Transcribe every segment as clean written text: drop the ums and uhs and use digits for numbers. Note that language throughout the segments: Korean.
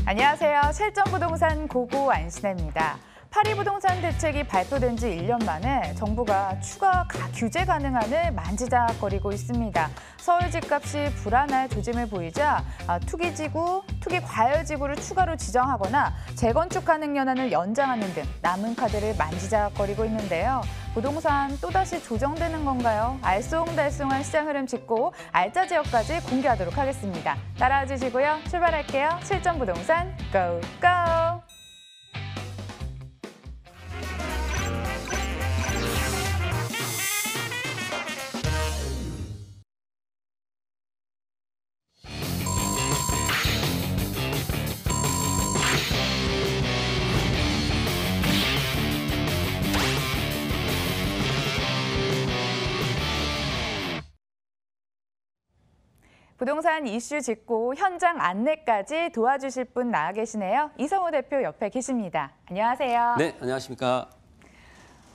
안녕하세요. 실전부동산 고고 안신혜입니다. 파리부동산 대책이 발표된 지 1년 만에 정부가 추가 규제 가능한을 만지작거리고 있습니다. 서울 집값이 불안할 조짐을 보이자 투기지구, 투기과열지구를 추가로 지정하거나 재건축 가능 연한을 연장하는 등 남은 카드를 만지작거리고 있는데요. 부동산 또다시 조정되는 건가요? 알쏭달쏭한 시장 흐름 짚고 알짜 지역까지 공개하도록 하겠습니다. 따라와 주시고요. 출발할게요. 실전부동산 고고! 부동산 이슈 짚고 현장 안내까지 도와주실 분 나와 계시네요. 이성우 대표 옆에 계십니다. 안녕하세요. 네, 안녕하십니까.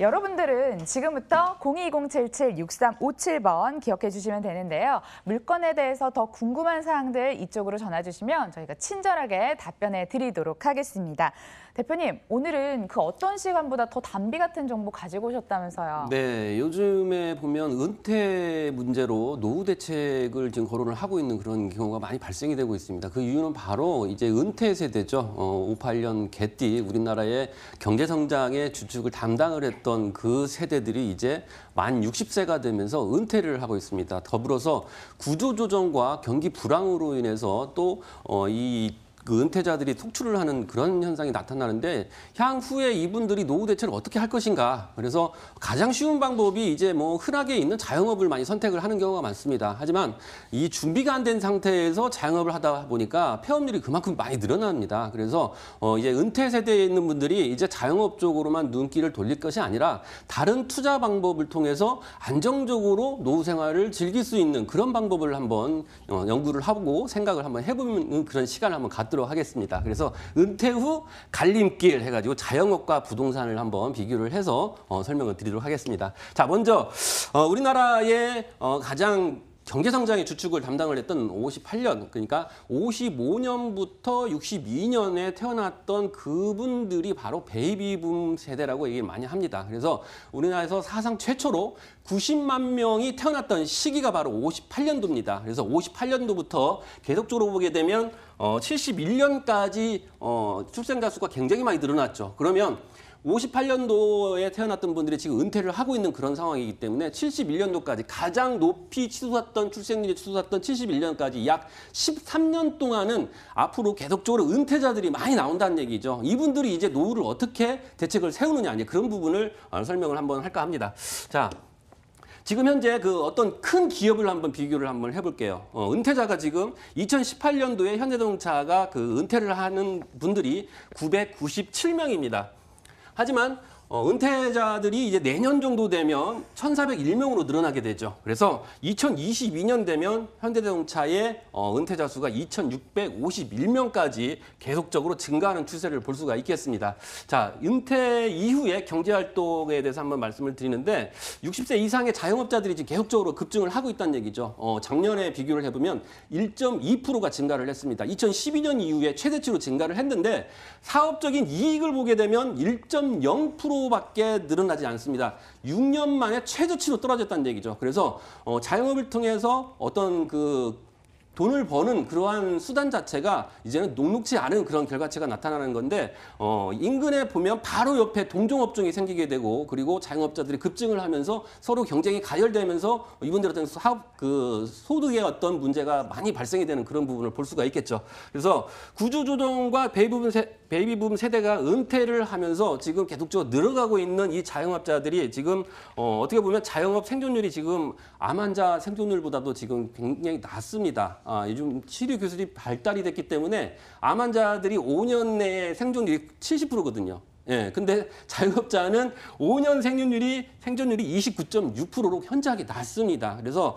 여러분들은 지금부터 02-077-6357번 기억해 주시면 되는데요. 물건에 대해서 더 궁금한 사항들 이쪽으로 전화 주시면 저희가 친절하게 답변해 드리도록 하겠습니다. 대표님, 오늘은 그 어떤 시간보다 더 단비 같은 정보 가지고 오셨다면서요? 네, 요즘에 보면 은퇴 문제로 노후 대책을 지금 거론을 하고 있는 그런 경우가 많이 발생이 되고 있습니다. 그 이유는 바로 이제 은퇴 세대죠. 58년 개띠 우리나라의 경제 성장의 주축을 담당을 했던 그 세대들이 이제 만 60세가 되면서 은퇴를 하고 있습니다. 더불어서 구조조정과 경기 불황으로 인해서 또 그 은퇴자들이 속출을 하는 그런 현상이 나타나는데 향후에 이분들이 노후 대책을 어떻게 할 것인가. 그래서 가장 쉬운 방법이 이제 뭐 흔하게 있는 자영업을 많이 선택을 하는 경우가 많습니다. 하지만 이 준비가 안 된 상태에서 자영업을 하다 보니까 폐업률이 그만큼 많이 늘어납니다. 그래서 이제 은퇴 세대에 있는 분들이 이제 자영업 쪽으로만 눈길을 돌릴 것이 아니라 다른 투자 방법을 통해서 안정적으로 노후 생활을 즐길 수 있는 그런 방법을 한번 연구를 하고 생각을 한번 해보는 그런 시간을 한번 갖도록 하겠습니다. 그래서 은퇴 후 갈림길 해가지고 자영업과 부동산을 한번 비교를 해서 설명을 드리도록 하겠습니다. 자, 먼저 우리나라의 가장 경제성장의 주축을 담당을 했던 58년, 그러니까 55년부터 62년에 태어났던 그분들이 바로 베이비붐 세대라고 얘기를 많이 합니다. 그래서 우리나라에서 사상 최초로 90만 명이 태어났던 시기가 바로 58년도입니다. 그래서 58년도부터 계속적으로 보게 되면 71년까지 출생자 수가 굉장히 많이 늘어났죠. 그러면 58년도에 태어났던 분들이 지금 은퇴를 하고 있는 그런 상황이기 때문에 71년도까지 가장 높이 치솟았던 출생률이 치솟았던 71년까지 약 13년 동안은 앞으로 계속적으로 은퇴자들이 많이 나온다는 얘기죠. 이분들이 이제 노후를 어떻게 대책을 세우느냐, 이제 그런 부분을 설명을 한번 할까 합니다. 자. 지금 현재 그 어떤 큰 기업을 한번 비교를 한번 해볼게요. 은퇴자가 지금 2018년도에 현대자동차가 그 은퇴를 하는 분들이 997명입니다. 하지만 은퇴자들이 이제 내년 정도 되면 1,401명으로 늘어나게 되죠. 그래서 2022년 되면 현대자동차의 은퇴자 수가 2,651명까지 계속적으로 증가하는 추세를 볼 수가 있겠습니다. 자, 은퇴 이후에 경제활동에 대해서 한번 말씀을 드리는데 60세 이상의 자영업자들이 지금 계속적으로 급증을 하고 있다는 얘기죠. 작년에 비교를 해보면 1.2%가 증가를 했습니다. 2012년 이후에 최대치로 증가를 했는데 사업적인 이익을 보게 되면 1.0%밖에 늘어나지 않습니다. 6년 만에 최저치로 떨어졌다는 얘기죠. 그래서 자영업을 통해서 어떤 돈을 버는 그러한 수단 자체가 이제는 녹록지 않은 그런 결과치가 나타나는 건데 인근에 보면 바로 옆에 동종업종이 생기게 되고 그리고 자영업자들이 급증을 하면서 서로 경쟁이 가열되면서 이분들의 어떤 소득의 어떤 문제가 많이 발생이 되는 그런 부분을 볼 수가 있겠죠. 그래서 구조조정과 베이비붐 세대가 은퇴를 하면서 지금 계속적으로 늘어가고 있는 이 자영업자들이 지금 어떻게 보면 자영업 생존율이 지금 암 환자 생존율보다도 지금 굉장히 낮습니다. 요즘 치료 기술이 발달이 됐기 때문에 암 환자들이 5년 내에 생존율이 70%거든요. 예, 근데 자영업자는 5년 생존율이 29.6%로 현저하게 낮습니다. 그래서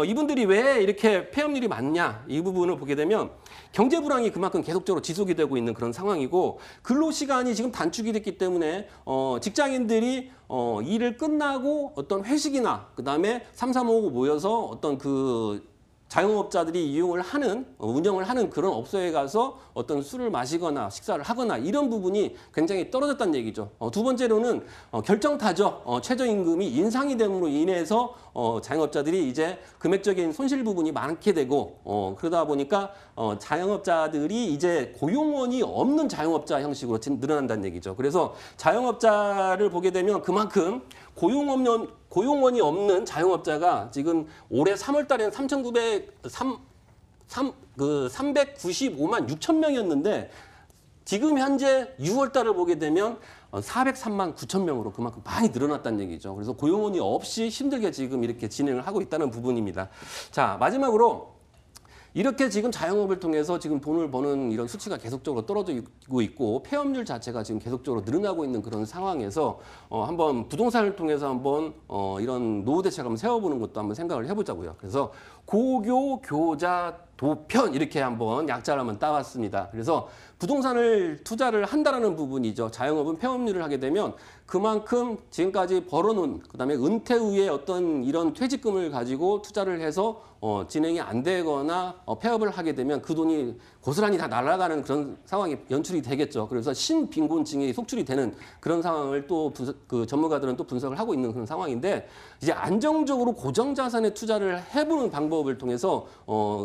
이분들이 왜 이렇게 폐업률이 많냐 이 부분을 보게 되면 경제 불황이 그만큼 계속적으로 지속이 되고 있는 그런 상황이고 근로 시간이 지금 단축이 됐기 때문에 직장인들이 일을 끝나고 어떤 회식이나 그다음에 3, 4, 5 모여서 어떤 자영업자들이 이용을 하는 운영을 하는 그런 업소에 가서 어떤 술을 마시거나 식사를 하거나 이런 부분이 굉장히 떨어졌다는 얘기죠. 두 번째로는 결정타죠. 최저임금이 인상이 됨으로 인해서 자영업자들이 이제 금액적인 손실 부분이 많게 되고 그러다 보니까 자영업자들이 이제 고용원이 없는 자영업자 형식으로 늘어난다는 얘기죠. 그래서 자영업자를 보게 되면 그만큼 고용원이 없는 자영업자가 지금 올해 3월 달에는 395만 6천 명이었는데 지금 현재 6월 달을 보게 되면 403만 9천 명으로 그만큼 많이 늘어났다는 얘기죠. 그래서 고용원이 없이 힘들게 지금 이렇게 진행을 하고 있다는 부분입니다. 자, 마지막으로 이렇게 지금 자영업을 통해서 지금 돈을 버는 이런 수치가 계속적으로 떨어지고 있고 폐업률 자체가 지금 계속적으로 늘어나고 있는 그런 상황에서 한번 부동산을 통해서 한번 이런 노후 대책을 한번 세워보는 것도 한번 생각을 해보자고요. 그래서 고교, 교자, 도편 이렇게 한번 약자를 한번 따왔습니다. 그래서 부동산을 투자를 한다라는 부분이죠. 자영업은 폐업률을 하게 되면 그만큼 지금까지 벌어놓은 그다음에 은퇴 후에 어떤 이런 퇴직금을 가지고 투자를 해서 진행이 안 되거나 폐업을 하게 되면 그 돈이 고스란히 다 날아가는 그런 상황이 연출이 되겠죠. 그래서 신빈곤층이 속출이 되는 그런 상황을 또 그 전문가들은 또 분석을 하고 있는 그런 상황인데 이제 안정적으로 고정자산에 투자를 해보는 방법을 통해서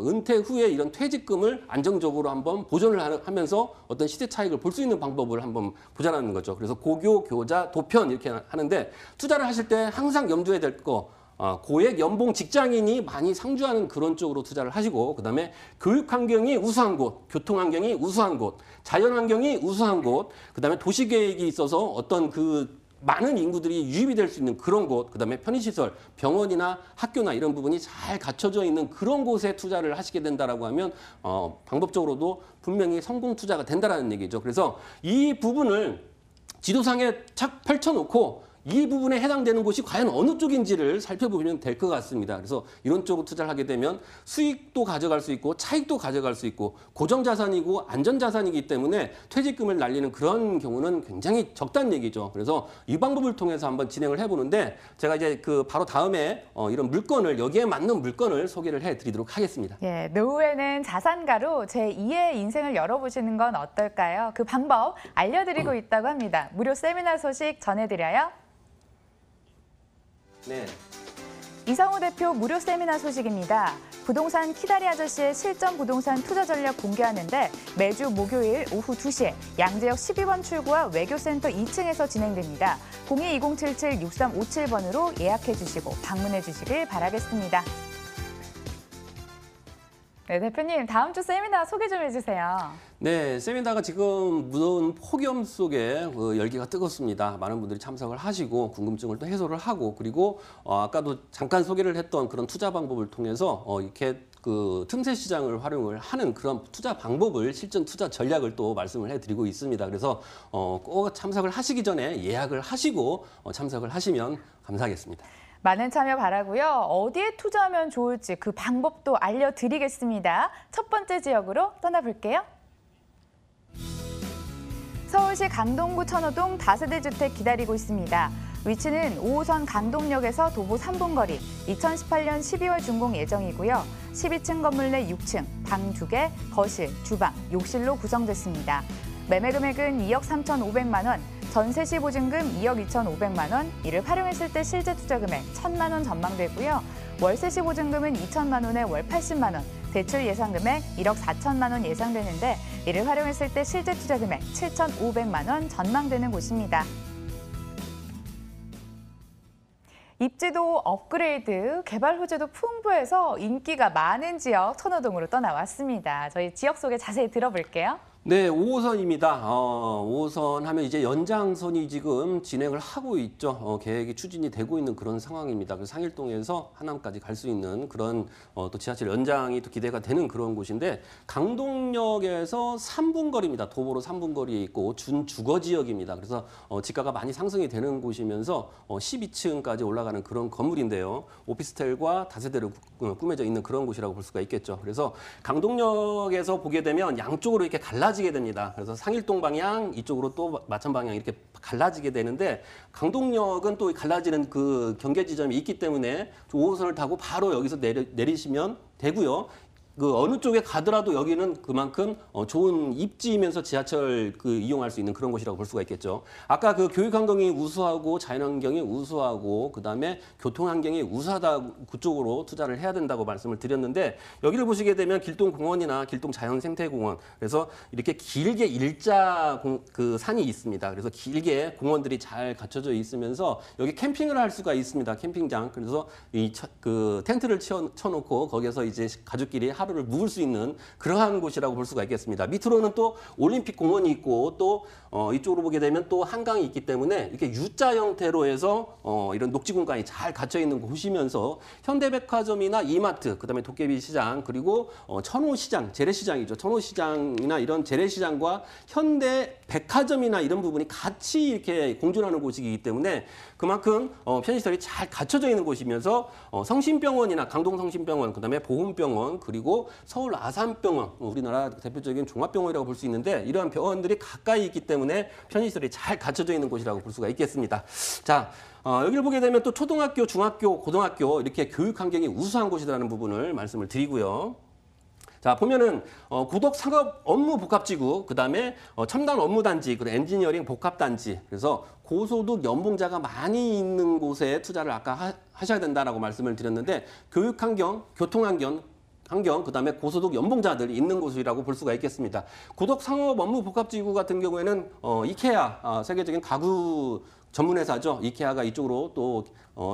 은퇴 후에 이런 퇴직금을 안정적으로 한번 보존을 하면서 어떤 시대 차익을 볼 수 있는 방법을 한번 보자는 거죠. 그래서 고교, 교자, 도편 이렇게 하는데 투자를 하실 때 항상 염두에 될 거 고액 연봉 직장인이 많이 상주하는 그런 쪽으로 투자를 하시고 그다음에 교육 환경이 우수한 곳, 교통 환경이 우수한 곳, 자연 환경이 우수한 곳, 그다음에 도시 계획이 있어서 어떤 그 많은 인구들이 유입이 될 수 있는 그런 곳, 그다음에 편의시설, 병원이나 학교나 이런 부분이 잘 갖춰져 있는 그런 곳에 투자를 하시게 된다라고 하면 방법적으로도 분명히 성공 투자가 된다라는 얘기죠. 그래서 이 부분을 지도상에 착 펼쳐놓고 이 부분에 해당되는 곳이 과연 어느 쪽인지를 살펴보면 될 것 같습니다. 그래서 이런 쪽으로 투자를 하게 되면 수익도 가져갈 수 있고 차익도 가져갈 수 있고 고정자산이고 안전자산이기 때문에 퇴직금을 날리는 그런 경우는 굉장히 적다는 얘기죠. 그래서 이 방법을 통해서 한번 진행을 해보는데 제가 이제 그 바로 다음에 이런 물건을 여기에 맞는 물건을 소개를 해드리도록 하겠습니다. 예, 노후에는 자산가로 제2의 인생을 열어보시는 건 어떨까요? 그 방법 알려드리고 있다고 합니다. 무료 세미나 소식 전해드려요. 네. 이성우 대표 무료 세미나 소식입니다. 부동산 키다리 아저씨의 실전 부동산 투자 전략 공개하는데 매주 목요일 오후 2시에 양재역 12번 출구와 외교센터 2층에서 진행됩니다. 02-2077-6357번으로 예약해 주시고 방문해 주시길 바라겠습니다. 네, 대표님 다음 주 세미나 소개 좀 해주세요. 네, 세미나가 지금 무더운 폭염 속에 열기가 뜨겁습니다. 많은 분들이 참석을 하시고 궁금증을 또 해소를 하고 그리고 아까도 잠깐 소개를 했던 그런 투자 방법을 통해서 이렇게 그 틈새 시장을 활용을 하는 그런 투자 방법을 실전 투자 전략을 또 말씀을 해드리고 있습니다. 그래서 꼭 참석을 하시기 전에 예약을 하시고 참석을 하시면 감사하겠습니다. 많은 참여 바라고요. 어디에 투자하면 좋을지 그 방법도 알려드리겠습니다. 첫 번째 지역으로 떠나볼게요. 서울시 강동구 천호동 다세대 주택 기다리고 있습니다. 위치는 5호선 강동역에서 도보 3분 거리, 2018년 12월 준공 예정이고요. 12층 건물 내 6층, 방 2개, 거실, 주방, 욕실로 구성됐습니다. 매매 금액은 2억 3,500만 원, 전세 시 보증금 2억 2,500만 원, 이를 활용했을 때 실제 투자 금액 1,000만 원 전망되고요. 월세 시 보증금은 2천만 원에 월 80만 원, 대출 예상 금액 1억 4천만 원 예상되는데 이를 활용했을 때 실제 투자 금액 7,500만 원 전망되는 곳입니다. 입지도 업그레이드, 개발 호재도 풍부해서 인기가 많은 지역 천호동으로 떠나왔습니다. 저희 지역 소개 자세히 들어볼게요. 네, 5호선입니다. 5호선 하면 이제 연장선이 지금 진행을 하고 있죠. 계획이 추진이 되고 있는 그런 상황입니다. 그래서 상일동에서 하남까지 갈 수 있는 그런 또 지하철 연장이 또 기대가 되는 그런 곳인데 강동역에서 3분 거리입니다. 도보로 3분 거리에 있고 준주거 지역입니다. 그래서 지가가 많이 상승이 되는 곳이면서 12층까지 올라가는 그런 건물인데요. 오피스텔과 다세대로 꾸며져 있는 그런 곳이라고 볼 수가 있겠죠. 그래서 강동역에서 보게 되면 양쪽으로 이렇게 갈라지게 됩니다. 그래서 상일동 방향, 이쪽으로 또 마천 방향 이렇게 갈라지게 되는데 강동역은 또 갈라지는 그 경계 지점이 있기 때문에 5호선을 타고 바로 여기서 내리시면 되고요. 그 어느 쪽에 가더라도 여기는 그만큼 좋은 입지이면서 지하철 그 이용할 수 있는 그런 곳이라고 볼 수가 있겠죠. 아까 그 교육 환경이 우수하고 자연 환경이 우수하고 그다음에 교통 환경이 우수하다 그쪽으로 투자를 해야 된다고 말씀을 드렸는데 여기를 보시게 되면 길동공원이나 길동 자연생태공원 그래서 이렇게 길게 일자 그 산이 있습니다. 그래서 길게 공원들이 잘 갖춰져 있으면서 여기 캠핑을 할 수가 있습니다. 캠핑장. 그래서 그 텐트를 쳐놓고 거기서 이제 가족끼리 하루를 묵을 수 있는 그러한 곳이라고 볼 수가 있겠습니다. 밑으로는 또 올림픽 공원이 있고 또 이쪽으로 보게 되면 또 한강이 있기 때문에 이렇게 U자 형태로 해서 이런 녹지 공간이 잘 갇혀 있는 곳이면서 현대백화점이나 이마트, 그다음에 도깨비 시장 그리고 천호시장, 재래시장이죠. 천호시장이나 이런 재래시장과 현대백화점이나 이런 부분이 같이 이렇게 공존하는 곳이기 때문에 그만큼 편의시설이 잘 갖춰져 있는 곳이면서 성심병원이나 강동성심병원, 그다음에 보훈병원 그리고 서울 아산병원, 우리나라 대표적인 종합병원이라고 볼 수 있는데 이러한 병원들이 가까이 있기 때문에 편의시설이 잘 갖춰져 있는 곳이라고 볼 수가 있겠습니다. 자, 여기를 보게 되면 또 초등학교, 중학교, 고등학교 이렇게 교육 환경이 우수한 곳이라는 부분을 말씀을 드리고요. 자, 보면은 고덕 상업 업무 복합지구, 그다음에 첨단 업무 단지, 그리고 엔지니어링 복합 단지. 그래서 고소득 연봉자가 많이 있는 곳에 투자를 아까 하셔야 된다라고 말씀을 드렸는데 교육 환경, 교통 환경, 그다음에 고소득 연봉자들이 있는 곳이라고 볼 수가 있겠습니다. 고덕 상업 업무 복합지구 같은 경우에는 이케아, 세계적인 가구 전문회사죠. 이케아가 이쪽으로 또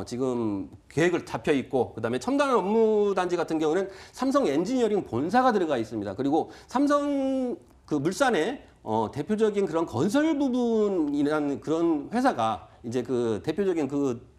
지금 계획을 잡혀 있고 그다음에 첨단 업무 단지 같은 경우는 삼성 엔지니어링 본사가 들어가 있습니다. 그리고 삼성 그 물산에 대표적인 그런 건설 부분이라는 그런 회사가 이제 그 대표적인 그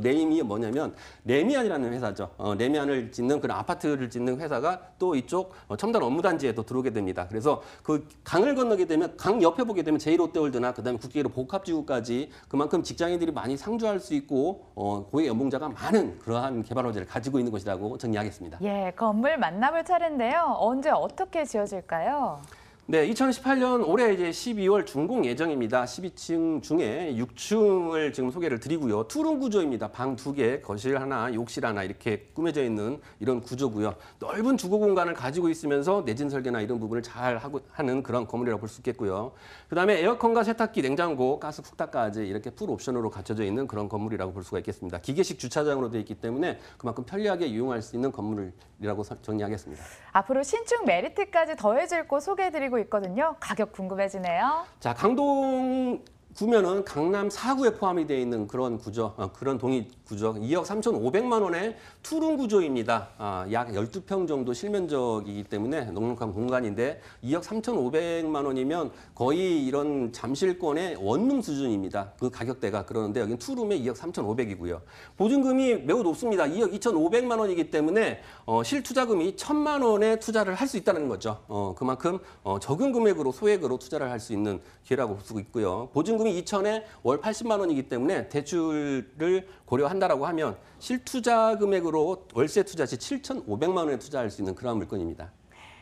네임이 뭐냐면 레미안이라는 회사죠. 레미안을 짓는 그런 아파트를 짓는 회사가 또 이쪽 첨단 업무단지에 또 들어오게 됩니다. 그래서 그 강을 건너게 되면 강 옆에 보게 되면 제1롯데월드나 그다음에 국제기로 복합지구까지 그만큼 직장인들이 많이 상주할 수 있고 고액 연봉자가 많은 그러한 개발 호재를 가지고 있는 것이라고 정리하겠습니다. 예, 건물 만나볼 차례인데요. 언제 어떻게 지어질까요? 네, 2018년 올해 이제 12월 준공 예정입니다. 12층 중에 6층을 지금 소개를 드리고요. 투룸 구조입니다. 방 2개, 거실 하나, 욕실 하나 이렇게 꾸며져 있는 이런 구조고요. 넓은 주거 공간을 가지고 있으면서 내진 설계나 이런 부분을 잘 하는 그런 건물이라고 볼 수 있겠고요. 그다음에 에어컨과 세탁기, 냉장고, 가스 쿡타까지 이렇게 풀 옵션으로 갖춰져 있는 그런 건물이라고 볼 수가 있겠습니다. 기계식 주차장으로 되어 있기 때문에 그만큼 편리하게 이용할 수 있는 건물이라고 정리하겠습니다. 앞으로 신축 메리트까지 더해질 곳 소개해드리고 있거든요. 가격 궁금해지네요. 자, 강동 구면은 강남 4구에 포함이 되어 있는 그런 구조, 그런 동의 구조, 2억 3,500만 원의 투룸 구조입니다. 약 12평 정도 실면적이기 때문에 넉넉한 공간인데 2억 3,500만 원이면 거의 이런 잠실권의 원룸 수준입니다. 그 가격대가. 그러는데 여기는 투룸에 2억 3,500이고요. 보증금이 매우 높습니다. 2억 2,500만 원이기 때문에 실투자금이 1,000만 원에 투자를 할 수 있다는 거죠. 그만큼 적은 금액으로 소액으로 투자를 할 수 있는 기회라고 볼 수 있고요. 보증금이 2천에 월 80만 원이기 때문에 대출을 고려한다라고 하면 실투자 금액으로 월세 투자 시 7,500만 원에 투자할 수 있는 그런 물건입니다.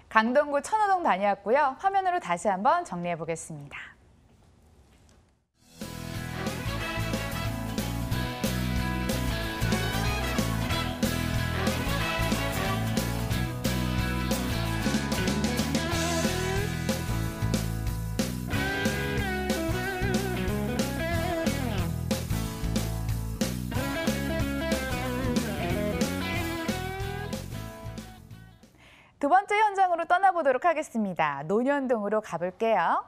강동구 천호동 다녀왔고요. 화면으로 다시 한번 정리해 보겠습니다. 두 번째 현장으로 떠나보도록 하겠습니다. 논현동으로 가볼게요.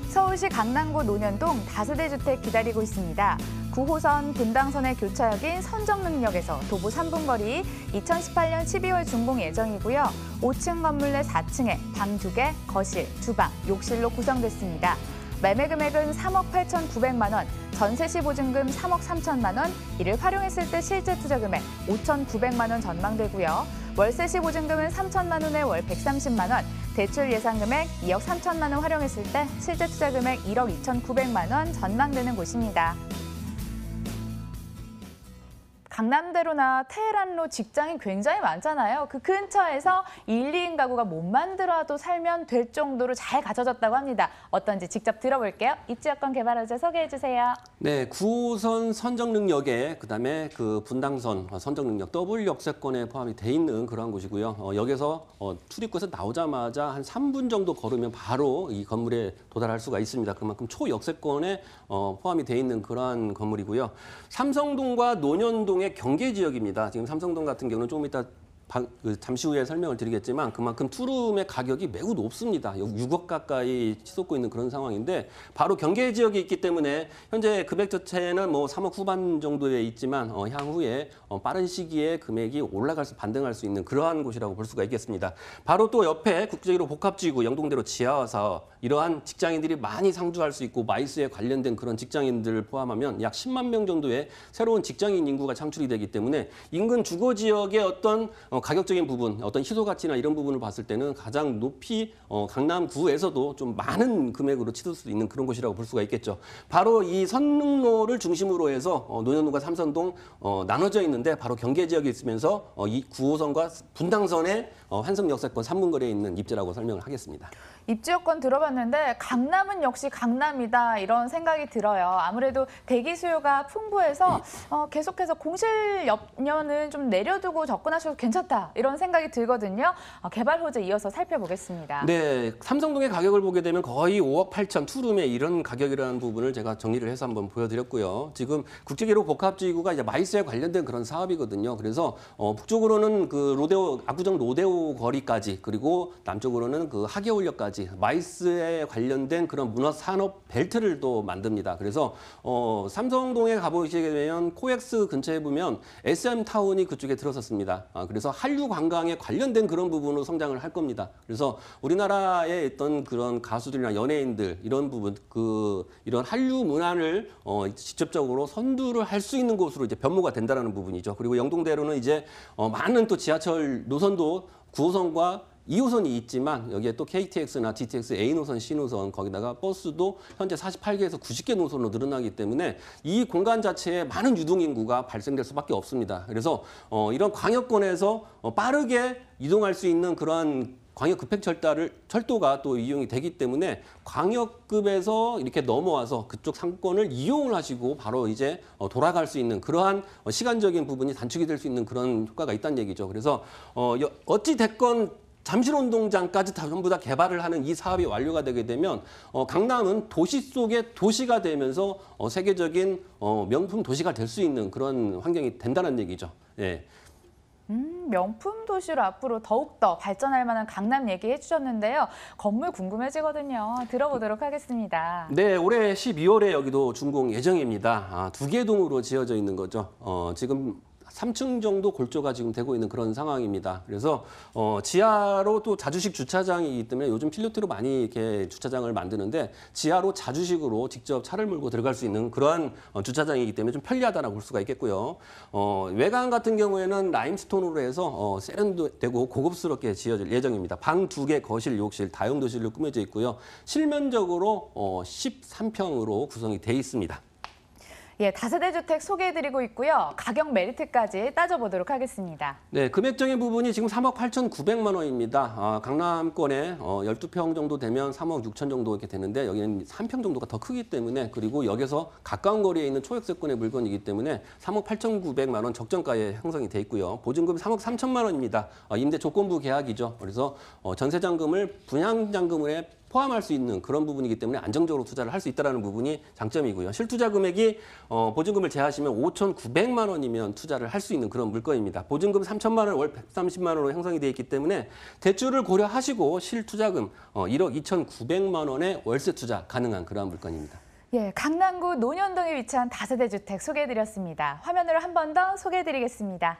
서울시 강남구 논현동 다세대 주택 기다리고 있습니다. 9호선 분당선의 교차역인 선정릉역에서 도보 3분 거리 2018년 12월 준공 예정이고요. 5층 건물 내 4층에 방 2개, 거실, 주방, 욕실로 구성됐습니다. 매매 금액은 3억 8,900만 원, 전세 시 보증금 3억 3천만 원, 이를 활용했을 때 실제 투자 금액 5,900만 원 전망되고요. 월세 시 보증금은 3천만 원에 월 130만 원, 대출 예상 금액 2억 3천만 원 활용했을 때 실제 투자 금액 1억 2,900만 원 전망되는 곳입니다. 강남대로나 테헤란로 직장이 굉장히 많잖아요. 그 근처에서 1, 2인 가구가 몸만 들어도 살면 될 정도로 잘 갖춰졌다고 합니다. 어떤지 직접 들어볼게요. 입지여권 개발호재 소개해 주세요. 네, 9호선 선정릉역에 그다음에 그 분당선 선정릉역 더블 역세권에 포함이 돼 있는 그러한 곳이고요. 역에서 출입구에서 나오자마자 한 3분 정도 걸으면 바로 이 건물에 도달할 수가 있습니다. 그만큼 초역세권에 포함이 돼 있는 그러한 건물이고요. 삼성동과 논현동의 경계 지역입니다. 지금 삼성동 같은 경우는 조금 이따 잠시 후에 설명을 드리겠지만 그만큼 투룸의 가격이 매우 높습니다. 6억 가까이 치솟고 있는 그런 상황인데 바로 경계 지역이 있기 때문에 현재 금액 자체는 뭐 3억 후반 정도에 있지만 향후에 빠른 시기에 금액이 반등할 수 있는 그러한 곳이라고 볼 수가 있겠습니다. 바로 또 옆에 국제기로 복합지구 영동대로 지하사업 이러한 직장인들이 많이 상주할 수 있고 마이스에 관련된 그런 직장인들을 포함하면 약 10만 명 정도의 새로운 직장인 인구가 창출이 되기 때문에 인근 주거 지역의 어떤 가격적인 부분, 어떤 희소 가치나 이런 부분을 봤을 때는 가장 높이 강남구에서도 좀 많은 금액으로 치솟을 수 있는 그런 곳이라고 볼 수가 있겠죠. 바로 이 선릉로를 중심으로 해서 논현동과 삼성동 나눠져 있는데 바로 경계 지역에 있으면서 이 9호선과 분당선의 환승 역세권 3분거리에 있는 입지라고 설명을 하겠습니다. 입지여권 들어봤는데 강남은 역시 강남이다 이런 생각이 들어요. 아무래도 대기 수요가 풍부해서 계속해서 공실 염려는 좀 내려두고 접근하셔도 괜찮다 이런 생각이 들거든요. 개발 호재 이어서 살펴보겠습니다. 네, 삼성동의 가격을 보게 되면 거의 5억 8천 투룸의 이런 가격이라는 부분을 제가 정리를 해서 한번 보여드렸고요. 지금 국제기로 복합지구가 이제 마이스에 관련된 그런 사업이거든요. 그래서 북쪽으로는 그 압구정 로데오 거리까지 그리고 남쪽으로는 그 하계울역까지 마이스에 관련된 그런 문화산업 벨트를 또 만듭니다. 그래서 삼성동에 가보시게 되면 코엑스 근처에 보면 SM타운이 그쪽에 들어섰습니다. 그래서 한류 관광에 관련된 그런 부분으로 성장을 할 겁니다. 그래서 우리나라에 있던 그런 가수들이나 연예인들 이런 부분 이런 한류 문화를 직접적으로 선두를 할 수 있는 곳으로 이제 변모가 된다는 부분이죠. 그리고 영동대로는 이제 많은 또 지하철 노선도 9호선과 2호선이 있지만 여기에 또 KTX나 GTX A노선, C노선 거기다가 버스도 현재 48개에서 90개 노선으로 늘어나기 때문에 이 공간 자체에 많은 유동인구가 발생될 수밖에 없습니다. 그래서 이런 광역권에서 빠르게 이동할 수 있는 그러한 광역 급행철도가 또 이용이 되기 때문에 광역급에서 이렇게 넘어와서 그쪽 상권을 이용을 하시고 바로 이제 돌아갈 수 있는 그러한 시간적인 부분이 단축이 될 수 있는 그런 효과가 있다는 얘기죠. 그래서 어찌 됐건 잠실운동장까지 전부 다 개발을 하는 이 사업이 완료가 되게 되면 강남은 도시 속의 도시가 되면서 세계적인 명품 도시가 될 수 있는 그런 환경이 된다는 얘기죠. 예. 명품 도시로 앞으로 더욱더 발전할 만한 강남 얘기해 주셨는데요. 건물 궁금해지거든요. 들어보도록 하겠습니다. 네, 올해 12월에 여기도 준공 예정입니다. 2개 동으로 지어져 있는 거죠. 지금 3층 정도 골조가 지금 되고 있는 그런 상황입니다. 그래서 지하로 또 자주식 주차장이기 때문에 요즘 필로티로 많이 이렇게 주차장을 만드는데 지하로 자주식으로 직접 차를 몰고 들어갈 수 있는 그러한 주차장이기 때문에 좀 편리하다고 볼 수가 있겠고요. 외관 같은 경우에는 라임스톤으로 해서 세련되고 고급스럽게 지어질 예정입니다. 방 2개, 거실, 욕실, 다용도실로 꾸며져 있고요. 실면적으로 13평으로 구성이 돼 있습니다. 예, 다세대 주택 소개해드리고 있고요. 가격 메리트까지 따져보도록 하겠습니다. 네, 금액적인 부분이 지금 3억 8,900만 원입니다. 강남권에 12평 정도 되면 3억 6천 정도 이렇게 되는데 여기는 3평 정도가 더 크기 때문에 그리고 여기서 가까운 거리에 있는 초역세권의 물건이기 때문에 3억 8,900만 원 적정가에 형성이 돼 있고요. 보증금 3억 3천만 원입니다. 임대 조건부 계약이죠. 그래서 전세잔금을 분양잔금에 포함할 수 있는 그런 부분이기 때문에 안정적으로 투자를 할 수 있다는 부분이 장점이고요. 실투자 금액이 보증금을 제하시면 5,900만 원이면 투자를 할 수 있는 그런 물건입니다. 보증금 3천만 원, 월 130만 원으로 형성이 되어 있기 때문에 대출을 고려하시고 실투자금 1억 2,900만 원의 월세 투자 가능한 그러한 물건입니다. 예, 강남구 논현동에 위치한 다세대 주택 소개해드렸습니다. 화면으로 한 번 더 소개해드리겠습니다.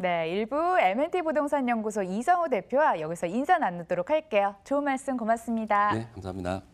네, 일부 M&T 부동산 연구소 이성우 대표와 여기서 인사 나누도록 할게요. 좋은 말씀 고맙습니다. 네, 감사합니다.